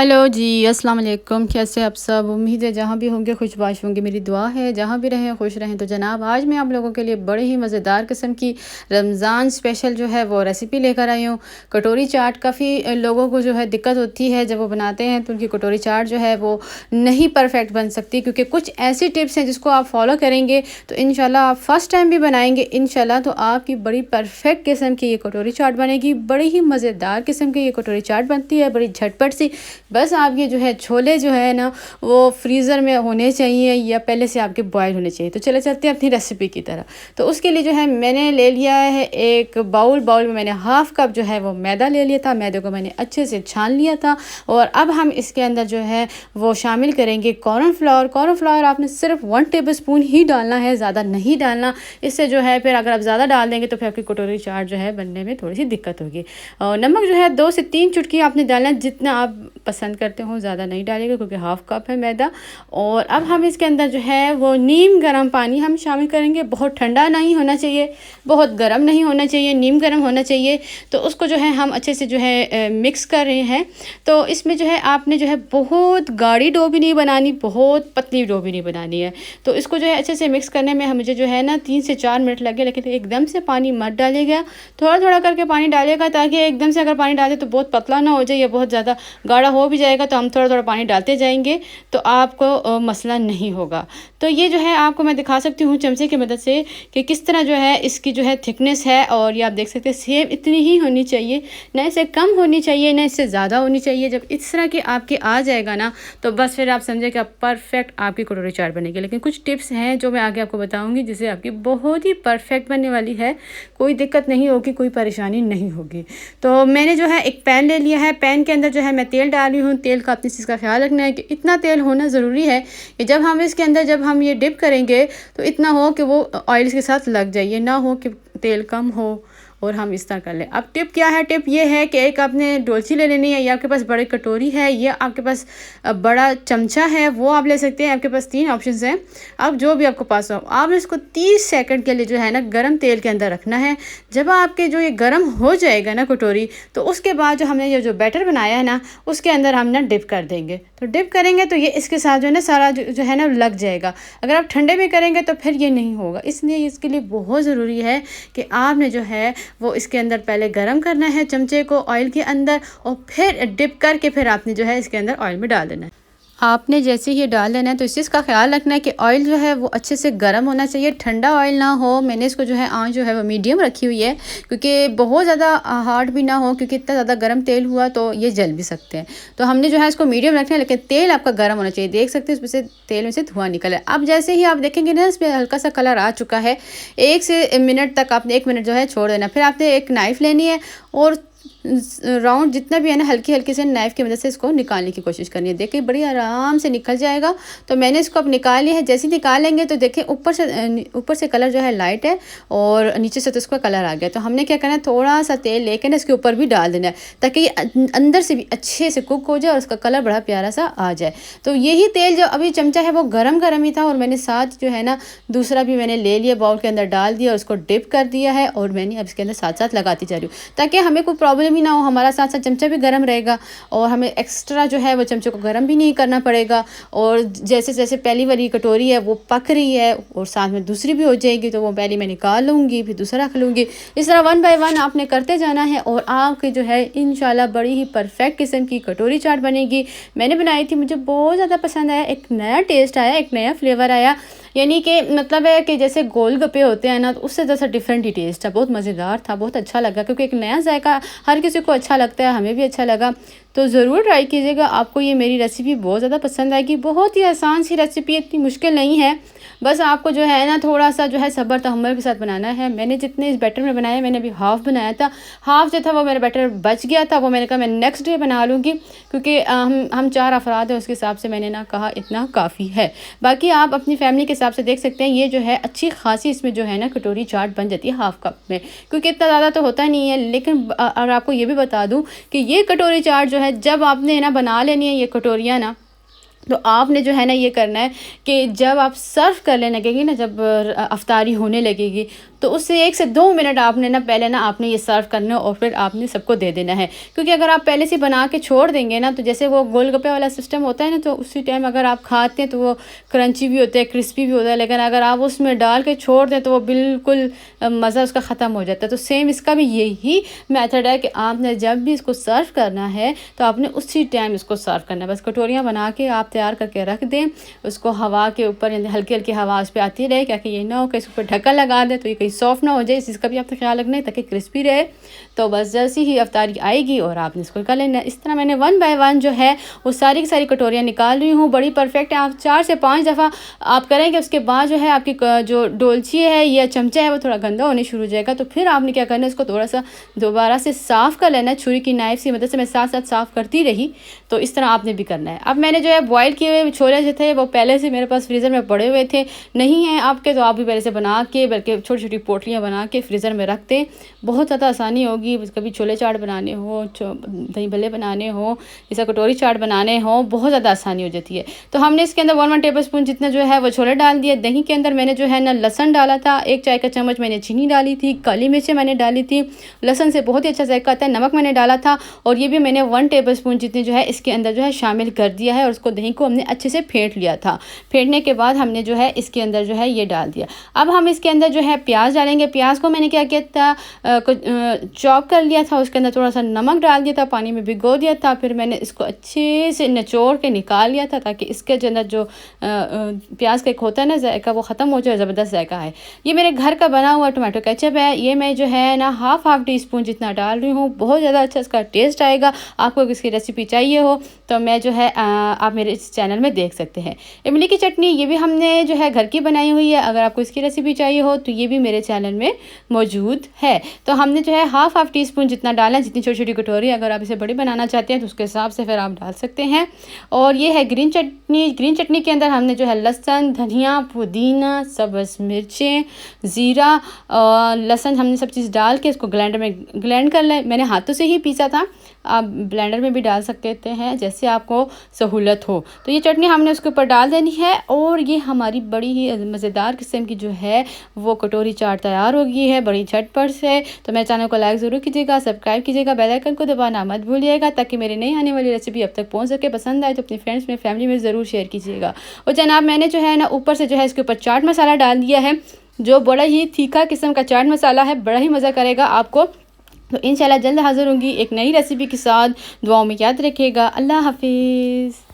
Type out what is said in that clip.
Hello जी, अस्सलाम वालेकुम। कैसे आप सब? उम्मीद है जहाँ भी होंगे खुशबाश होंगे। मेरी दुआ है जहाँ भी रहें खुश रहें। तो जनाब आज मैं आप लोगों के लिए बड़े ही मज़ेदार किस्म की रमज़ान स्पेशल जो है वो रेसिपी लेकर आई हूँ। कटोरी चाट काफ़ी लोगों को जो है दिक्कत होती है जब वो बनाते हैं तो उनकी कटोरी चाट जो है वो नहीं परफेक्ट बन सकती, क्योंकि कुछ ऐसी टिप्स हैं जिसको आप फॉलो करेंगे तो इंशाल्लाह आप फर्स्ट टाइम भी बनाएंगे इंशाल्लाह तो आपकी बड़ी परफेक्ट किस्म की ये कटोरी चाट बनेगी। बड़ी ही मज़ेदार किस्म की ये कटोरी चाट बनती है, बड़ी झटपट सी। बस आपके जो है छोले जो है ना वो फ्रीज़र में होने चाहिए या पहले से आपके बॉयल होने चाहिए। तो चले चलते हैं अपनी रेसिपी की तरह। तो उसके लिए जो है मैंने ले लिया है एक बाउल में मैंने हाफ़ कप जो है वो मैदा ले लिया था। मैदे को मैंने अच्छे से छान लिया था और अब हम इसके अंदर जो है वो शामिल करेंगे कॉर्नफ्लावर। कॉर्नफ्लावर आपने सिर्फ 1 टेबलस्पून ही डालना है, ज़्यादा नहीं डालना। इससे जो है फिर अगर आप ज़्यादा डाल देंगे तो फिर आपकी कटोरी चाट जो है बनने में थोड़ी सी दिक्कत होगी। और नमक जो है 2 से 3 चुटकी आपने डालना है, जितना आप पसंद करते हो, ज़्यादा नहीं डालेगा क्योंकि हाफ़ कप है मैदा। और अब हम इसके अंदर जो है वो नीम गर्म पानी हम शामिल करेंगे। बहुत ठंडा नहीं होना चाहिए, बहुत गर्म नहीं होना चाहिए, नीम गर्म होना चाहिए। तो उसको जो है हम अच्छे से जो है मिक्स कर रहे हैं। तो इसमें जो है आपने जो है बहुत गाढ़ी डो भी नहीं बनानी, बहुत पतली डो भी नहीं बनानी है। तो इसको जो है अच्छे से मिक्स करने में मुझे जो है ना 3 से 4 मिनट लगे, लेकिन एकदम से पानी मत डालिएगा, थोड़ा थोड़ा करके पानी डालिएगा, ताकि एकदम से अगर पानी डालें तो बहुत पतला ना हो जाए या बहुत ज़्यादा गाढ़ा हो भी जाएगा। तो हम थोड़ा थोड़ा पानी डालते जाएंगे तो आपको मसला नहीं होगा। तो ये जो है आपको मैं दिखा सकती हूँ चमचे की मदद से कि किस तरह जो है इसकी जो है थिकनेस है। और ये आप देख सकते हैं सेम इतनी ही होनी चाहिए, ना इससे कम होनी चाहिए ना इससे ज़्यादा होनी चाहिए। जब इस तरह की आपकी आ जाएगा ना तो बस फिर आप समझे कि आप परफेक्ट आपकी कटोरी चाट बनेगी। लेकिन कुछ टिप्स हैं जो मैं आगे आपको बताऊँगी जिससे आपकी बहुत ही परफेक्ट बनने वाली है, कोई दिक्कत नहीं होगी, कोई परेशानी नहीं होगी। तो मैंने जो है एक पैन ले लिया है। पैन के अंदर जो है मैं तेल डाल रही हूँ। तेल का अपनी चीज़ का ख्याल रखना है कि इतना तेल होना ज़रूरी है कि जब हम इसके अंदर जब हम ये डिप करेंगे तो इतना हो कि वो ऑयल के साथ लग जाए, ये ना हो कि तेल कम हो और हम इस तरह कर लें। अब टिप क्या है? टिप ये है कि एक आपने डोलची ले लेनी है, या आपके पास बड़ी कटोरी है या आपके पास बड़ा चमचा है, वो आप ले सकते हैं। आपके पास 3 ऑप्शंस हैं, अब जो भी आपको पास हो। आपने इसको 30 सेकंड के लिए जो है ना गर्म तेल के अंदर रखना है। जब आपके जो ये गर्म हो जाएगा ना कटोरी, तो उसके बाद जो हमने ये जो बैटर बनाया है ना उसके अंदर हम ना डिप कर देंगे। तो डिप करेंगे तो ये इसके साथ जो है ना सारा जो है ना लग जाएगा। अगर आप ठंडे में करेंगे तो फिर ये नहीं होगा। इसलिए इसके लिए बहुत ज़रूरी है कि आपने जो है वो इसके अंदर पहले गरम करना है चमचे को ऑयल के अंदर, और फिर डिप करके फिर आपने जो है इसके अंदर ऑयल में डाल देना है। आपने जैसे ही डाल देना है तो इस चीज़ का ख्याल रखना है कि ऑयल जो है वो अच्छे से गर्म होना चाहिए, ठंडा ऑयल ना हो। मैंने इसको जो है आंच जो है वो मीडियम रखी हुई है, क्योंकि बहुत ज़्यादा हार्ड भी ना हो, क्योंकि इतना ज़्यादा गर्म तेल हुआ तो ये जल भी सकते हैं। तो हमने जो है इसको मीडियम रखना है, लेकिन तेल आपका गर्म होना चाहिए। देख सकते हैं इसमें से तेल में से धुआं निकला है। अब जैसे ही आप देखेंगे ना इसमें हल्का सा कलर आ चुका है, 1 से मिनट तक आपने 1 मिनट जो है छोड़ देना। फिर आपने एक नाइफ़ लेनी है और राउंड जितना भी है ना हल्की हल्की से नाइफ़ की मदद से इसको निकालने की कोशिश करनी है। देखिए बड़ी आराम से निकल जाएगा। तो मैंने इसको अब निकाल लिया है। जैसे ही निकालेंगे तो देखिए ऊपर से कलर जो है लाइट है और नीचे से तो इसका कलर आ गया। तो हमने क्या करना है, थोड़ा सा तेल लेकर ना इसके ऊपर भी डाल देना है, ताकि ये अंदर से भी अच्छे से कुक हो जाए और उसका कलर बड़ा प्यारा सा आ जाए। तो यही तेल जो अभी चमचा है वो गरम गरम ही था, और मैंने साथ जो है ना दूसरा भी मैंने ले लिया, बाउल के अंदर डाल दिया और उसको डिप कर दिया है। और मैंने अब इसके अंदर साथ साथ लगाती जा रही हूँ, ताकि हमें कोई प्रॉब्लम ही ना हो। हमारा साथ साथ चमचा भी गर्म रहेगा और हमें एक्स्ट्रा जो है वो चमचे को गर्म भी नहीं करना पड़ेगा। और जैसे जैसे पहली वाली कटोरी है वो पक रही है और साथ में दूसरी भी हो जाएगी, तो वो पहले मैं निकाल लूँगी फिर दूसरा रख लूँगी। इस तरह 1 बाय 1 आपने करते जाना है और आपकी जो है इंशाल्लाह बड़ी ही परफेक्ट किस्म की कटोरी चाट बनेगी। मैंने बनाई थी, मुझे बहुत ज़्यादा पसंद आया, एक नया टेस्ट आया, एक नया फ्लेवर आया। यानी कि मतलब है कि जैसे गोलगप्पे होते हैं ना, तो उससे जैसा डिफरेंट ही टेस्ट है। बहुत मज़ेदार था, बहुत अच्छा लगा, क्योंकि एक नया जायका हर किसी को अच्छा लगता है, हमें भी अच्छा लगा। तो ज़रूर ट्राई कीजिएगा, आपको ये मेरी रेसिपी बहुत ज़्यादा पसंद आएगी। बहुत ही आसान सी रेसिपी, इतनी मुश्किल नहीं है। बस आपको जो है ना थोड़ा सा जो है सब्र तहम्मुल के साथ बनाना है। मैंने जितने इस बैटर में बनाया, मैंने अभी हाफ़ बनाया था, हाफ़ जो था वो मेरा बैटर बच गया था, वो मैंने कहा मैं नेक्स्ट डे बना लूँगी, क्योंकि हम 4 अफराद हैं, उसके हिसाब से मैंने ना कहा इतना काफ़ी है। बाकी आप अपनी फैमिली के हिसाब से देख सकते हैं। ये जो है अच्छी खासी इसमें जो है ना कटोरी चाट बन जाती है हाफ़ कप में, क्योंकि इतना ज़्यादा तो होता नहीं है। लेकिन और आपको ये भी बता दूँ कि ये कटोरी चाट जो है जब आपने ना बना लेनी है ये कटोरियाँ ना, तो आपने जो है ना ये करना है कि जब आप सर्व करने लगेंगी ना, जब अफ्तारी होने लगेगी, तो उससे 1 से 2 मिनट आपने ना पहले ना आपने ये सर्व करना है और फिर आपने सबको दे देना है। क्योंकि अगर आप पहले से बना के छोड़ देंगे ना, तो जैसे वो गोलगप्पे वाला सिस्टम होता है ना, तो उसी टाइम अगर आप खाते हैं तो वो क्रंची भी होता है, क्रिस्पी भी होता है, लेकिन अगर आप उसमें डाल के छोड़ दें तो वो बिल्कुल मज़ा उसका ख़त्म हो जाता है। तो सेम इसका भी यही मेथड है कि आपने जब भी इसको सर्व करना है तो आपने उसी टाइम इसको सर्व करना है। बस कटोरियाँ बना के आप तैयार करके रख दें, उसको हवा के ऊपर हल्की हल्की हवा उस पर आती रहे, क्या कि ये ना हो कि इसके ऊपर ढक्कन लगा दें तो ये कहीं सॉफ्ट ना हो जाए, इस चीज़ का भी आपका ख्याल रखना है ताकि क्रिस्पी रहे। तो बस जैसे ही अफ्तारी आएगी और आपने इसको कर लेना। इस तरह मैंने 1 बाय 1 जो है वो सारी की सारी कटोरियाँ निकाल रही हूँ, बड़ी परफेक्ट है। आप 4 से 5 दफ़ा आप करेंगे, उसके बाद जो है आपकी जो डोलची है या चमचा है वो थोड़ा गंदा होने शुरू हो जाएगा। तो फिर आपने क्या करना है, इसको थोड़ा सा दोबारा से साफ़ कर लेना है, छुरी की नाइफ से मदद से मैं साथ साथ साफ़ करती रही। तो इस तरह आपने भी करना है। अब मैंने जो है बॉयल किए हुए छोले जो थे वो पहले से मेरे पास फ्रीज़र में पड़े हुए थे, नहीं हैं आपके तो आप भी पहले से बना के, बल्कि छोटी छोटी पोटलियाँ बना के फ्रीज़र में रख दें, बहुत ज़्यादा आसानी होगी। कभी छोले चाट बनाने हो, दही भल्ले बनाने हो, जैसा कटोरी चाट बनाने हो, बहुत ज़्यादा आसानी हो जाती है। तो हमने इसके अंदर 1 टेबल स्पून जितना जो है वो छोले डाल दिए। दही के अंदर मैंने जो है ना लहसुन डाला था, 1 चाय का चम्मच मैंने चीनी डाली थी, काली मिर्चें मैंने डाली थी, लहसुन से बहुत ही अच्छा जायका आता है, नमक मैंने डाला था और ये भी मैंने 1 टेबल स्पून जितने जो है इसके अंदर जो है शामिल कर दिया है और उसको दही को हमने अच्छे से फेंट लिया था। फेंटने के बाद हमने जो है इसके अंदर जो है ये डाल दिया। अब हम इसके अंदर जो है प्याज डालेंगे। प्याज को मैंने क्या किया था, चॉप कर लिया था, उसके अंदर थोड़ा सा नमक डाल दिया था, पानी में भिगो दिया था, फिर मैंने इसको अच्छे से निचोड़ के निकाल लिया था ताकि इसके अंदर जो प्याज का एक होता है ना जायका, वो ख़त्म हो जाए, ज़बरदस्त जायका है। ये मेरे घर का बना हुआ टमाटो केचप है, ये मैं जो है ना हाफ टी स्पून जितना डाल रही हूँ, बहुत ज़्यादा अच्छा इसका टेस्ट आएगा। आपको इसकी रेसिपी चाहिए हो तो मैं जो है आप मेरे इस चैनल में देख सकते हैं। इमली की चटनी ये भी हमने जो है घर की बनाई हुई है, अगर आपको इसकी रेसिपी चाहिए हो तो ये भी मेरे चैनल में मौजूद है। तो हमने जो है हाफ टी स्पून जितना डाला, जितनी छोटी छोटी कटोरी, अगर आप इसे बड़ी बनाना चाहते हैं तो उसके हिसाब से फिर आप डाल सकते हैं। और ये है ग्रीन चटनी। ग्रीन चटनी के अंदर हमने जो है लहसुन, धनिया, पुदीना, सब्ज़ मिर्चें, ज़ीरा और लहसुन हमने सब चीज़ डाल के इसको ग्राइंडर में ग्राइंड कर लें। मैंने हाथों से ही पीसा था, आप ब्लेंडर में भी डाल सकते हैं जैसे आपको सहूलत हो। तो ये चटनी हमने उसके ऊपर डाल देनी है और ये हमारी बड़ी ही मज़ेदार किस्म की जो है वो कटोरी चाट तैयार हो गई है, बड़ी झटपट से। तो मेरे चैनल को लाइक ज़रूर कीजिएगा, सब्सक्राइब कीजिएगा, बेल आइकन को दबाना मत भूलिएगा ताकि मेरी नई आने वाली रेसिपी अब तक पहुंच सके। पसंद आए तो अपने फ्रेंड्स में, फैमिली में ज़रूर शेयर कीजिएगा। और जनाब मैंने जो है ना ऊपर से जो है इसके ऊपर चाट मसाला डाल दिया है, जो बड़ा ही तीखा किस्म का चाट मसाला है, बड़ा ही मज़ा करेगा आपको। तो इंशाल्लाह जल्द हाज़िर होंगी एक नई रेसिपी के साथ। दुआओं में याद रखिएगा। अल्लाह हाफिज़।